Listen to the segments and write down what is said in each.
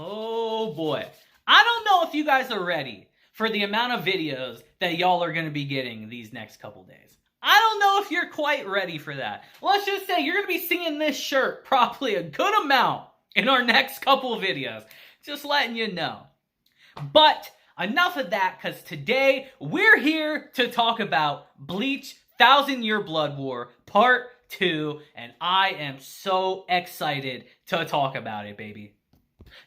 Oh boy. I don't know if you guys are ready for the amount of videos that y'all are going to be getting these next couple days. I don't know if you're quite ready for that. Let's just say you're going to be seeing this shirt probably a good amount in our next couple of videos. Just letting you know. But enough of that, because today we're here to talk about Bleach 1,000-Year Blood War Part 2, and I am so excited to talk about it, baby.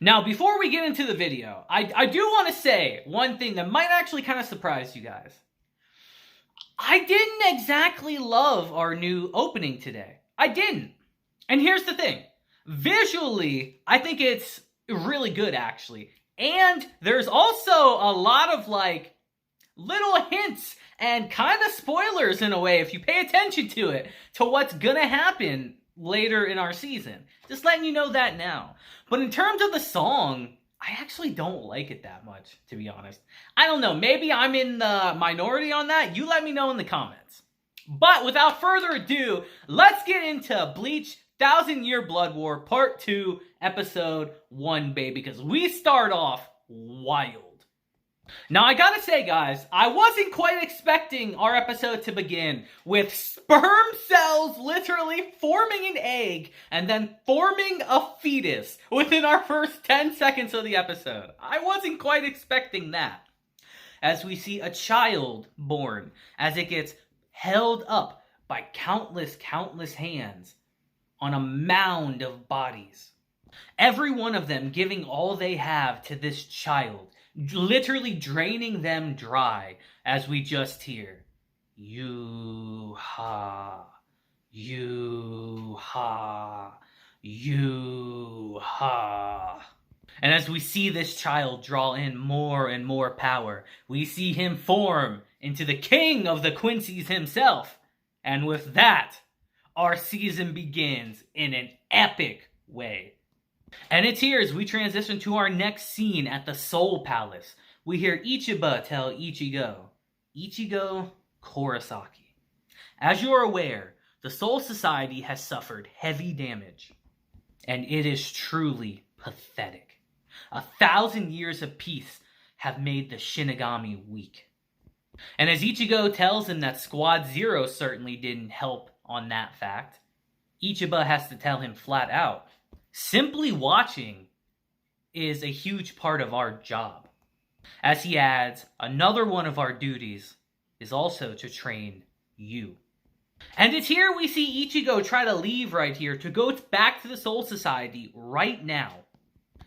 Now, before we get into the video, I do want to say one thing that might actually kind of surprise you guys. I didn't exactly love our new opening today. I didn't. And here's the thing. Visually, I think it's really good, actually. And there's also a lot of, little hints and kind of spoilers in a way, if you pay attention to it, to what's gonna happen later in our season. Just letting you know that now. But in terms of the song, I actually don't like it that much, to be honest. I don't know, maybe I'm in the minority on that. You let me know in the comments. But without further ado, let's get into Bleach 1,000-Year Blood War Part 2, Episode 1, baby, because we start off wild. Now, I gotta say, guys, I wasn't quite expecting our episode to begin with sperm cells literally forming an egg and then forming a fetus within our first 10 seconds of the episode. I wasn't quite expecting that. As we see a child born, as it gets held up by countless hands on a mound of bodies. Every one of them giving all they have to this child, literally draining them dry, as we just hear, Yhwach, Yhwach, Yhwach. And as we see this child draw in more and more power, we see him form into the king of the Quincy's himself. And with that, our season begins in an epic way. And it's here as we transition to our next scene at the Soul Palace. We hear Ichigo tell Ichigo Kurosaki. As you are aware, the Soul Society has suffered heavy damage. And it is truly pathetic. 1,000 years of peace have made the Shinigami weak. And as Ichigo tells him that Squad Zero certainly didn't help on that fact, Ichigo has to tell him flat out, simply watching is a huge part of our job. As he adds, another one of our duties is also to train you. And it's here we see Ichigo try to leave right here to go back to the Soul Society right now,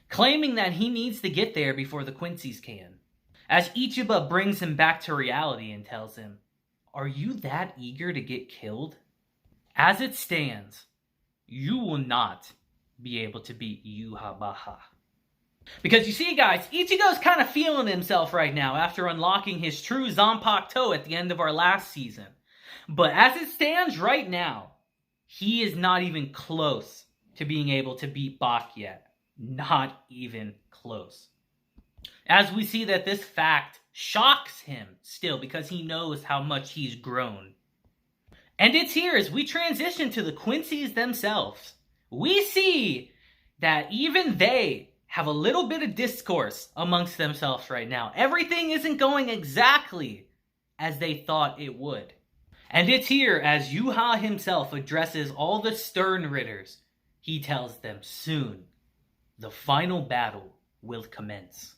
claiming that he needs to get there before the Quincy's can. As Ichigo brings him back to reality and tells him, "Are you that eager to get killed? As it stands, you will not be able to beat Yhwach." Because you see, guys, Ichigo's kind of feeling himself right now after unlocking his true Zanpakuto at the end of our last season. But as it stands right now, he is not even close to being able to beat Bach yet. Not even close. As we see that this fact shocks him still because he knows how much he's grown. And it's here as we transition to the Quincy's themselves. We see that even they have a little bit of discourse amongst themselves right now. Everything isn't going exactly as they thought it would. And it's here as Yhwach himself addresses all the Stern Ritters. He tells them soon, the final battle will commence.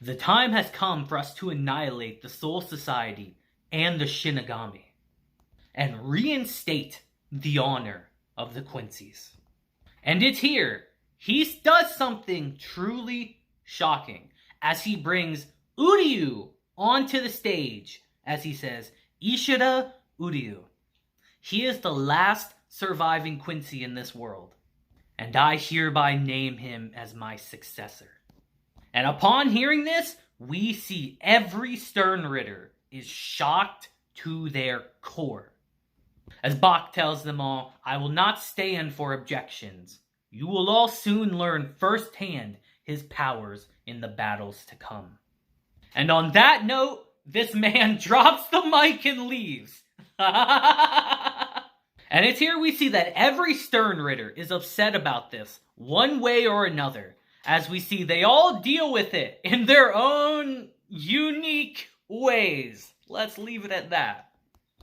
The time has come for us to annihilate the Soul Society and the Shinigami, and reinstate the honor of the Quincy's. And it's here, he does something truly shocking, as he brings Uryu onto the stage, as he says, Ishida Uryu. He is the last surviving Quincy in this world, and I hereby name him as my successor. And upon hearing this, we see every Stern Ritter is shocked to their core. As Bach tells them all, "I will not stand for objections. You will all soon learn firsthand his powers in the battles to come." And on that note, this man drops the mic and leaves. And it's here we see that every Stern Ritter is upset about this, one way or another. As we see, they all deal with it in their own unique ways. Let's leave it at that.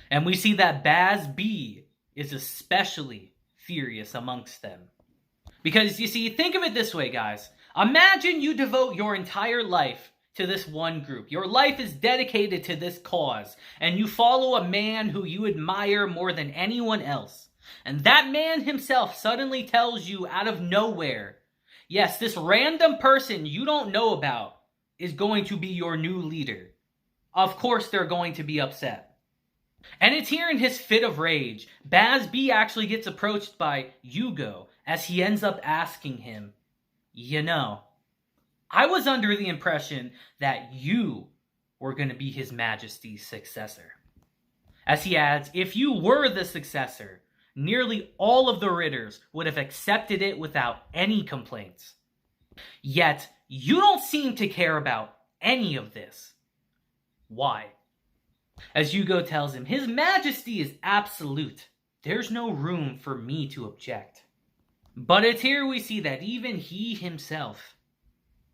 And we see that Baz B is especially furious amongst them. Because, you see, think of it this way, guys. Imagine you devote your entire life to this one group. Your life is dedicated to this cause, and you follow a man who you admire more than anyone else. And that man himself suddenly tells you out of nowhere, yes, this random person you don't know about is going to be your new leader. Of course they're going to be upset. And it's here in his fit of rage, Baz B actually gets approached by Yhwach as he ends up asking him, you know, I was under the impression that you were going to be His Majesty's successor. As he adds, if you were the successor, nearly all of the Ritters would have accepted it without any complaints. Yet, you don't seem to care about any of this. Why? As Yhwach tells him, His Majesty is absolute. There's no room for me to object. But it's here we see that even he himself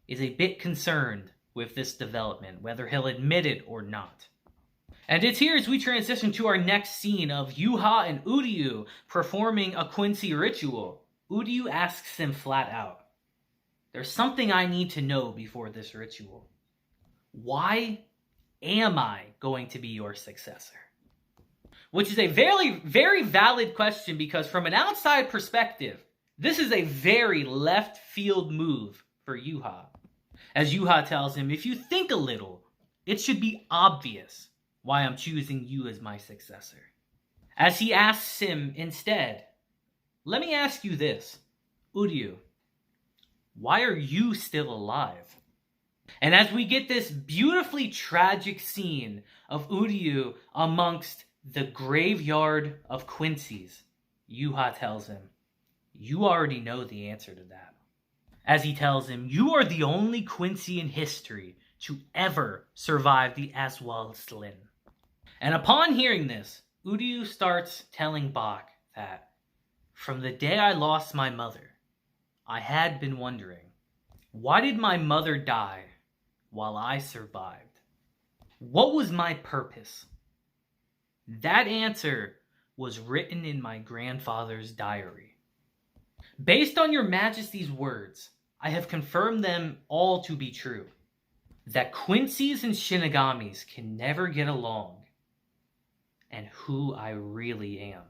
is a bit concerned with this development, whether he'll admit it or not. And it's here as we transition to our next scene of Yhwach and Uryu performing a Quincy ritual. Uryu asks him flat out, there's something I need to know before this ritual. Why am I going to be your successor? Which is a very, very valid question, because from an outside perspective, this is a very left field move for Yhwach. As Yhwach tells him, if you think a little, it should be obvious why I'm choosing you as my successor. As he asks him instead, let me ask you this, Uryu, why are you still alive? And as we get this beautifully tragic scene of Uryu amongst the graveyard of Quincy's, Yhwach tells him, you already know the answer to that. As he tells him, you are the only Quincy in history to ever survive the Aswal-Slin. And upon hearing this, Uryu starts telling Bach that, from the day I lost my mother, I had been wondering, why did my mother die while I survived? What was my purpose? That answer was written in my grandfather's diary. Based on your Majesty's words, I have confirmed them all to be true. That Quincy's and Shinigamis can never get along. And who I really am.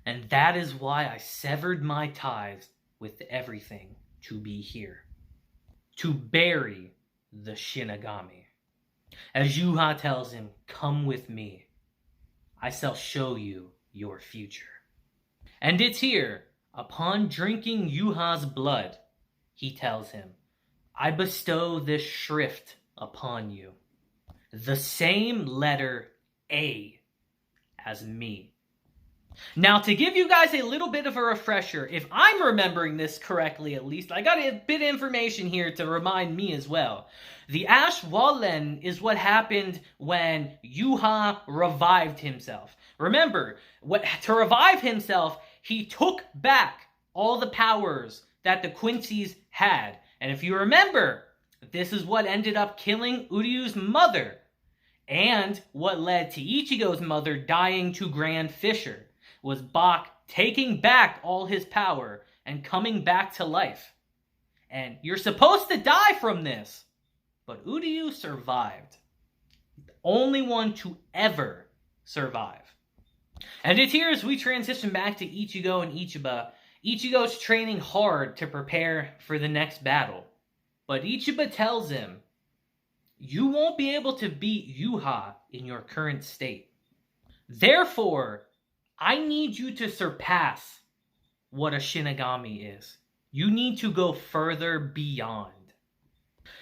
And that is why I severed my ties with everything to be here. To bury the Shinigami. As Yhwach tells him, come with me. I shall show you your future. And it's here, upon drinking Yhwach's blood, he tells him, I bestow this shrift upon you. The same letter A as me. Now, to give you guys a little bit of a refresher, if I'm remembering this correctly at least, I got a bit of information here to remind me as well. The Ashwalen is what happened when Yhwach revived himself. Remember, to revive himself, he took back all the powers that the Quincy's had. And if you remember, this is what ended up killing Uryu's mother, and what led to Ichigo's mother dying to Grand Fisher, was Bach taking back all his power and coming back to life. And you're supposed to die from this, but Uryu survived. The only one to ever survive. And it's here as we transition back to Ichigo and Ichiba. Ichigo's training hard to prepare for the next battle. But Ichiba tells him, you won't be able to beat Yhwach in your current state. Therefore, I need you to surpass what a Shinigami is. You need to go further beyond.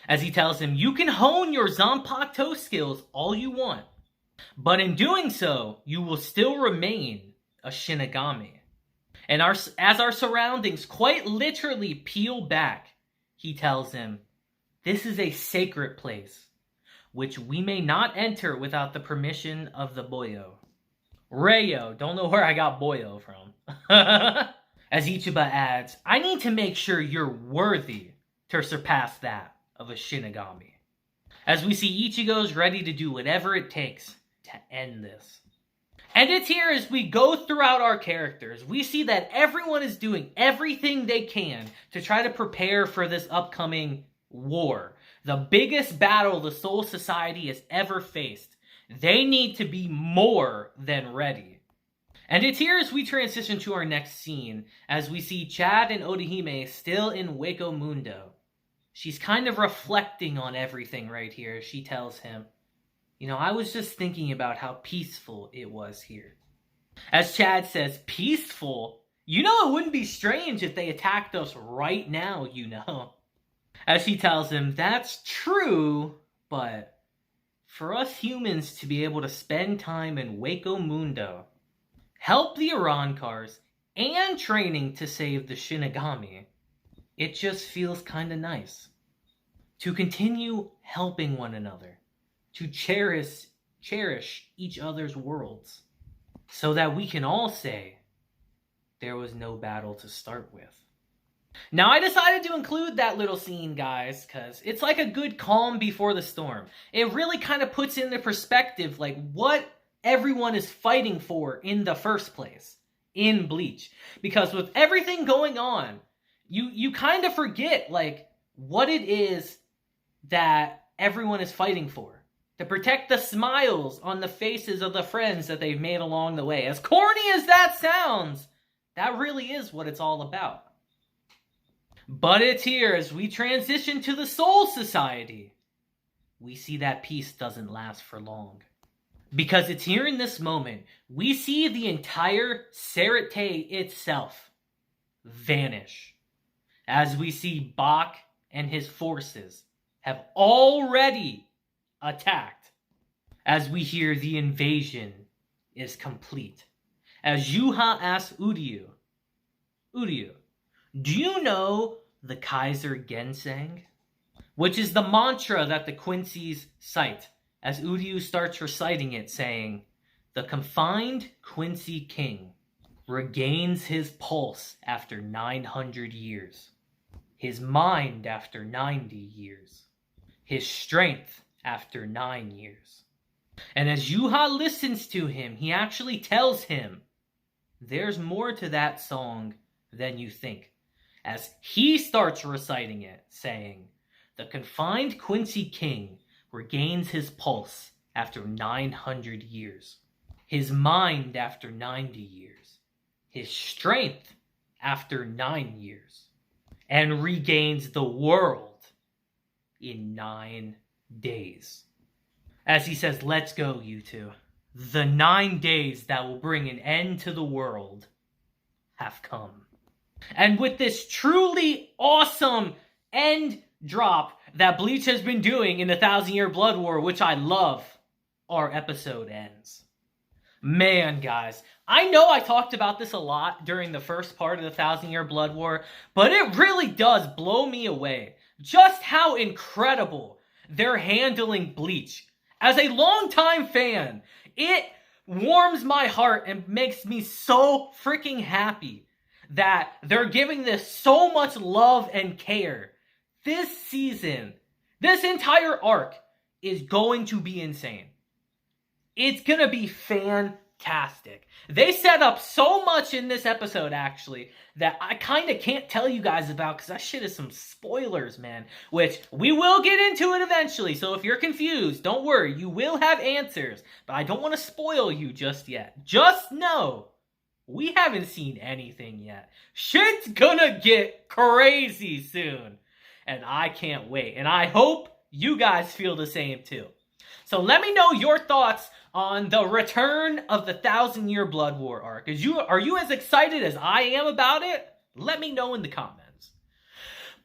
As he tells him, you can hone your Zanpakuto skills all you want. But in doing so, you will still remain a Shinigami. And as our surroundings quite literally peel back, he tells him, this is a sacred place, which we may not enter without the permission of the Boyo. Rayo, don't know where I got Boyo from. As Ichiba adds, I need to make sure you're worthy to surpass that of a Shinigami. As we see Ichigo's ready to do whatever it takes to end this. And it's here as we go throughout our characters, we see that everyone is doing everything they can to try to prepare for this upcoming war. The biggest battle the Soul Society has ever faced. They need to be more than ready. And it's here as we transition to our next scene, as we see Chad and Orihime still in Hueco Mundo. She's kind of reflecting on everything right here. She tells him, you know, I was just thinking about how peaceful it was here. As Chad says, peaceful? You know, it wouldn't be strange if they attacked us right now, you know. As she tells him, that's true, but for us humans to be able to spend time in Hueco Mundo, help the Arancars, and training to save the Shinigami, it just feels kind of nice. To continue helping one another. To cherish each other's worlds. So that we can all say, there was no battle to start with. Now, I decided to include that little scene, guys, because it's like a good calm before the storm. It really kind of puts into perspective, like, what everyone is fighting for in the first place in Bleach. Because with everything going on, you kind of forget, like, what it is that everyone is fighting for. To protect the smiles on the faces of the friends that they've made along the way. As corny as that sounds, that really is what it's all about. But it's here as we transition to the Soul Society. We see that peace doesn't last for long. Because it's here in this moment, we see the entire Serete itself vanish. As we see Bach and his forces have already attacked. As we hear the invasion is complete. As Yhwach asks Uryu, do you know the Kaiser Genseng? Which is the mantra that the Quincy's cite, as Uryu starts reciting it, saying, the confined Quincy king regains his pulse after 900 years, his mind after 90 years, his strength after 9 years. And as Yhwach listens to him, he actually tells him, there's more to that song than you think. As he starts reciting it, saying, the confined Quincy king regains his pulse after 900 years, his mind after 90 years, his strength after 9 years, and regains the world in 9 days. As he says, let's go, you two. The 9 days that will bring an end to the world have come. And with this truly awesome end drop that Bleach has been doing in the 1,000-Year Blood War, which I love, our episode ends. Man, guys, I know I talked about this a lot during the first part of the 1,000-Year Blood War, but it really does blow me away just how incredible they're handling Bleach. As a longtime fan, it warms my heart and makes me so freaking happy that they're giving this so much love and care. This season, this entire arc is going to be insane. It's going to be fantastic. They set up so much in this episode, actually, that I kind of can't tell you guys about because that shit is some spoilers, man. Which, we will get into it eventually, so if you're confused, don't worry. You will have answers, but I don't want to spoil you just yet. Just know, we haven't seen anything yet. Shit's gonna get crazy soon. And I can't wait. And I hope you guys feel the same too. So let me know your thoughts on the return of the 1,000-Year Blood War arc. Are you as excited as I am about it? Let me know in the comments.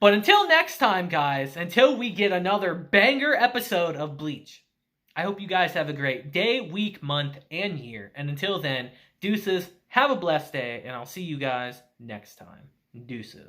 But until next time, guys, until we get another banger episode of Bleach, I hope you guys have a great day, week, month, and year. And until then, deuces, have a blessed day, and I'll see you guys next time. Deuces.